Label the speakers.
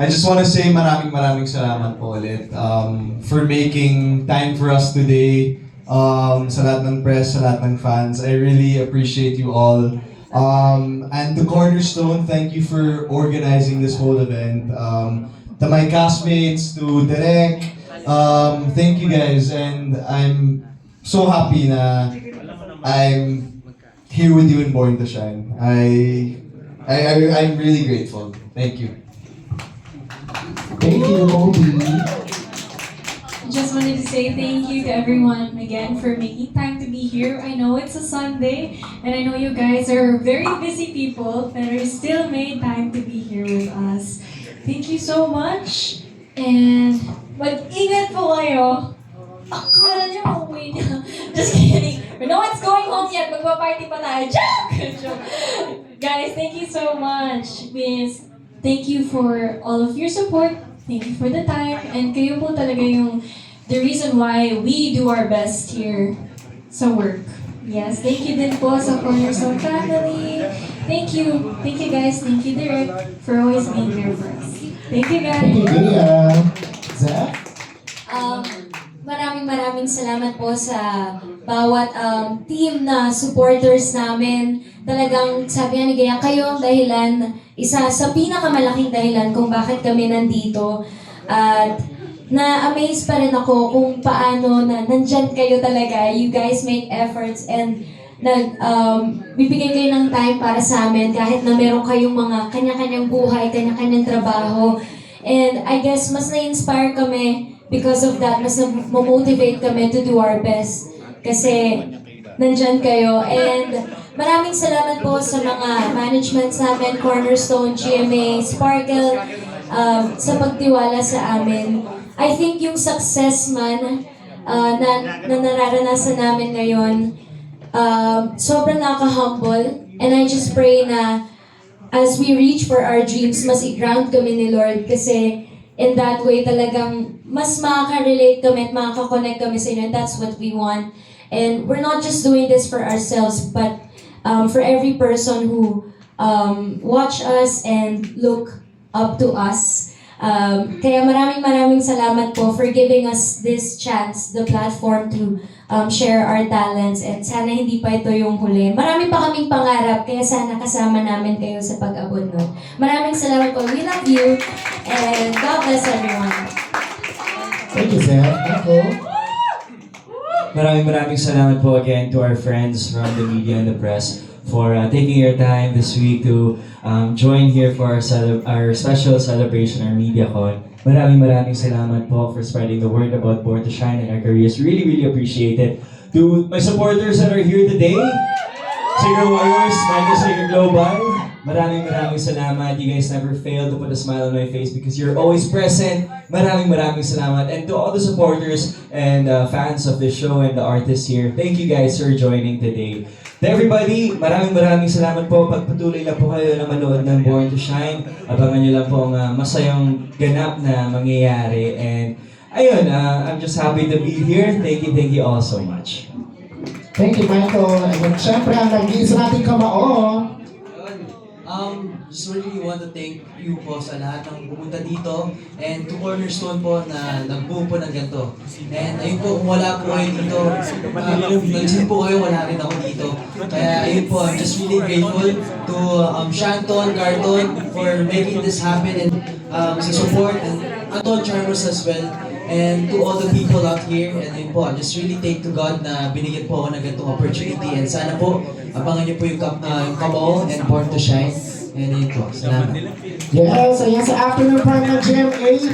Speaker 1: I just want to say maraming salamat po ulit for making time for us today. Sa lahat ng press, sa lahat ng fans, I really appreciate you all. And the Cornerstone, thank you for organizing this whole event. To my castmates, to Derek, thank you guys, and I'm so happy na I'm here with you in Born to Shine. I'm really grateful. Thank you.
Speaker 2: Thank you, Obi.
Speaker 3: Just wanted to say thank you to everyone again for making time to be here. I know it's a Sunday, and I know you guys are very busy people, but you still made time to be here with us. Thank you so much, and mag-ingat po kayo. Akala niyo uuwi niya. Just kidding. No one's going home yet. Magpa-party pa tayo. Joke! Guys, thank you so much. Miss, thank you for all of your support. Thank you for the time. And kayo po talaga yung the reason why we do our best here sa work. Yes, thank you din po sa Cornerstone family. Thank you. Thank you guys. Thank you Derek for always being there for us. Thank you guys.
Speaker 2: Thank you, Gia. Zach?
Speaker 4: Maraming salamat po sa bawat team na supporters namin. Talagang sabi nga ni Gaya, kayo ang dahilan, isa sa pinakamalaking dahilan kung bakit kami nandito. At na-amaze pa rin ako kung paano na nandyan kayo talaga. You guys make efforts and bibigay kayo ng time para sa amin kahit na meron kayong mga kanya-kanyang buhay, kanya-kanyang trabaho. And I guess mas na-inspire kami because of that, mas na-motivate kami to do our best. Kasi nandyan kayo. And maraming salamat po sa mga management namin, Cornerstone, GMA, Sparkle, sa pagtiwala sa amin. I think yung success man na nararanasan namin ngayon, sobrang nakaka-humble. And I just pray na as we reach for our dreams, mas i-ground kami ni Lord kasi in that way talagang mas makaka-relate kami at makaka-connect kami sa inyo, and that's what we want. And we're not just doing this for ourselves, but for every person who watch us and look up to us. Kaya maraming salamat po for giving us this chance, the platform to share our talents, and sana hindi pa ito yung huli. Marami pa kaming pangarap, kaya sana kasama namin kayo sa pag-abot nun. Maraming salamat po. We love you, and God bless everyone.
Speaker 2: Thank you, Zach. Ako?
Speaker 5: Maraming salamat po again to our friends from the media and the press for taking your time this week to join here for our special celebration, our MediaCon. Maraming salamat po for spreading the word about Born to Shine and our careers. Really appreciate it. To my supporters that are here today, Singer Warriors, Michael Singer Global, maraming salamat. You guys never fail to put a smile on my face because you're always present. Maraming salamat. And to all the supporters and fans of the show and the artists here, thank you guys for joining today. To everybody, maraming salamat po. Pagpatuloy lang po kayo na manood ng Born to Shine. Abangan nyo lang po ang masayang ganap na mangyayari. And ayun, I'm just happy to be here. Thank you all so much.
Speaker 2: Thank you, Michael. And syempre, ang nag-iisa nating kamao.
Speaker 6: Just really want to thank you po sa lahat ng pumunta dito and to Cornerstone po na nagbuo po ng ganito. And ayun po, kung wala po kayo dito, nag-gym po kayo, wala rin ako dito. Kaya ayun po, I'm just really grateful to Shanton, Carton for making this happen and sa support, and Anton Charmos as well. And to all the people out here, and yun po, I'm just really thank to God na binigyan po ako ng ganitong opportunity, and sana po, abangan niyo po yung Kamao and Born to Shine. And yun po, salamat.
Speaker 2: Yes, ayan sa afternoon part ng GMA.